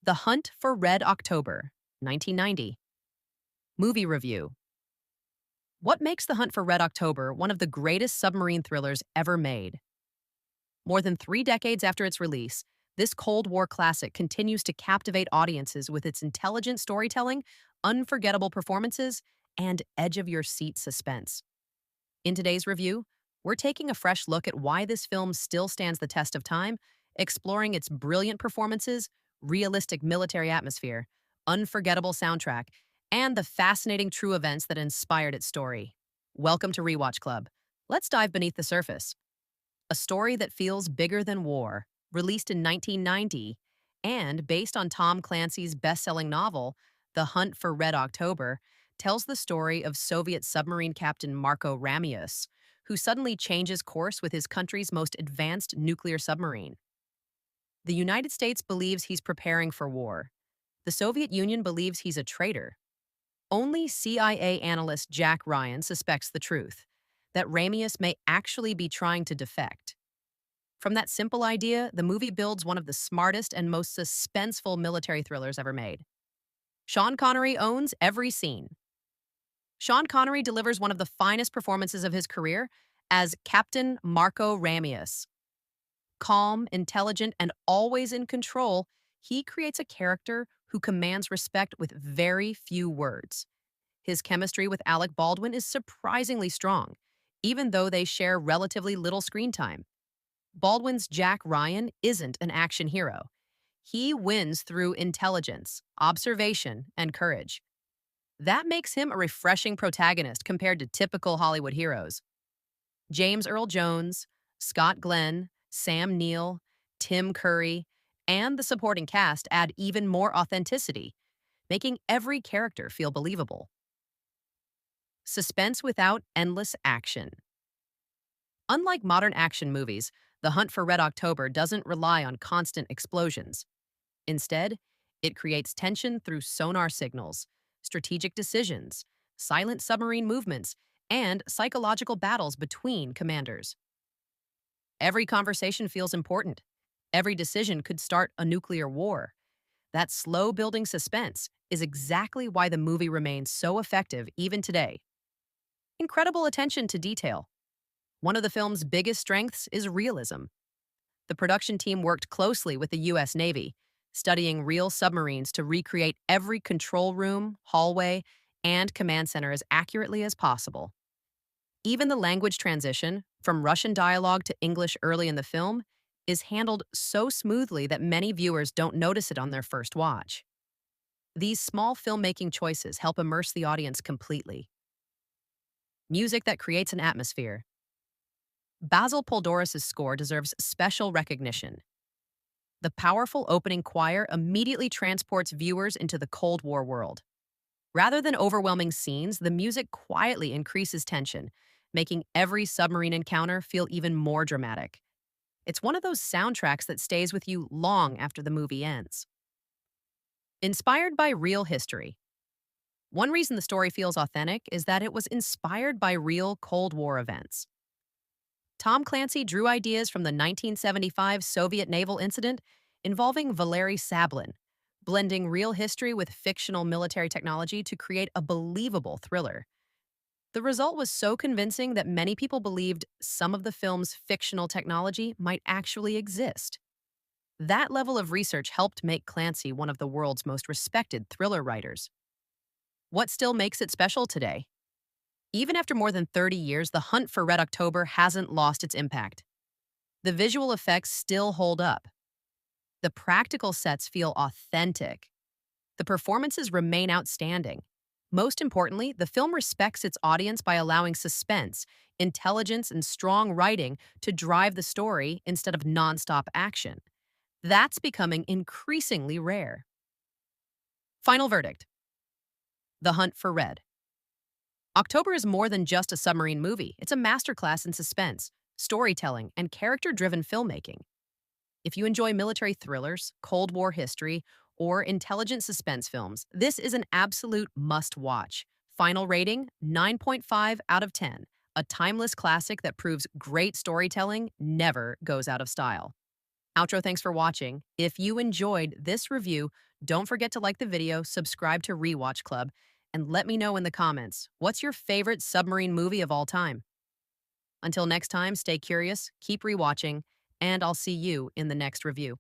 The Hunt for Red October, 1990. Movie review. What makes The Hunt for Red October one of the greatest submarine thrillers ever made? More than 3 decades after its release, this Cold War classic continues to captivate audiences with its intelligent storytelling, unforgettable performances, and edge-of-your-seat suspense. In today's review, we're taking a fresh look at why this film still stands the test of time, exploring its brilliant performances, realistic military atmosphere, unforgettable soundtrack, and the fascinating true events that inspired its story. Welcome to Rewatch Club. Let's dive beneath the surface. A story that feels bigger than war, released in 1990, and based on Tom Clancy's best-selling novel, The Hunt for Red October, tells the story of Soviet submarine captain Marko Ramius, who suddenly changes course with his country's most advanced nuclear submarine. The United States believes he's preparing for war. The Soviet Union believes he's a traitor. Only CIA analyst Jack Ryan suspects the truth, that Ramius may actually be trying to defect. From that simple idea, the movie builds one of the smartest and most suspenseful military thrillers ever made. Sean Connery owns every scene. Sean Connery delivers one of the finest performances of his career as Captain Marko Ramius. Calm, intelligent, and always in control, he creates a character who commands respect with very few words. His chemistry with Alec Baldwin is surprisingly strong, even though they share relatively little screen time. Baldwin's Jack Ryan isn't an action hero. He wins through intelligence, observation, and courage. That makes him a refreshing protagonist compared to typical Hollywood heroes. James Earl Jones, Scott Glenn, Sam Neill, Tim Curry, and the supporting cast add even more authenticity, making every character feel believable. Suspense without endless action. Unlike modern action movies, The Hunt for Red October doesn't rely on constant explosions. Instead, it creates tension through sonar signals, strategic decisions, silent submarine movements, and psychological battles between commanders. Every conversation feels important. Every decision could start a nuclear war. That slow-building suspense is exactly why the movie remains so effective even today. Incredible attention to detail. One of the film's biggest strengths is realism. The production team worked closely with the U.S. Navy, studying real submarines to recreate every control room, hallway, and command center as accurately as possible. Even the language transition, from Russian dialogue to English early in the film, is handled so smoothly that many viewers don't notice it on their first watch. These small filmmaking choices help immerse the audience completely. Music that creates an atmosphere. Basil Poldoris' score deserves special recognition. The powerful opening choir immediately transports viewers into the Cold War world. Rather than overwhelming scenes, the music quietly increases tension, making every submarine encounter feel even more dramatic. It's one of those soundtracks that stays with you long after the movie ends. Inspired by real history. One reason the story feels authentic is that it was inspired by real Cold War events. Tom Clancy drew ideas from the 1975 Soviet naval incident involving Valery Sablin, blending real history with fictional military technology to create a believable thriller. The result was so convincing that many people believed some of the film's fictional technology might actually exist. That level of research helped make Clancy one of the world's most respected thriller writers. What still makes it special today? Even after more than 30 years, The Hunt for Red October hasn't lost its impact. The visual effects still hold up. The practical sets feel authentic. The performances remain outstanding. Most importantly, the film respects its audience by allowing suspense, intelligence, and strong writing to drive the story instead of nonstop action. That's becoming increasingly rare. Final verdict. The Hunt for Red. October is more than just a submarine movie. It's a masterclass in suspense, storytelling, and character-driven filmmaking. If you enjoy military thrillers, Cold War history, or intelligent suspense films, this is an absolute must-watch. Final rating, 9.5 out of 10. A timeless classic that proves great storytelling never goes out of style. Outro, thanks for watching. If you enjoyed this review, Don't forget to like the video, subscribe to Rewatch Club, and let me know in the comments, what's your favorite submarine movie of all time? Until next time, stay curious, keep rewatching, and I'll see you in the next review.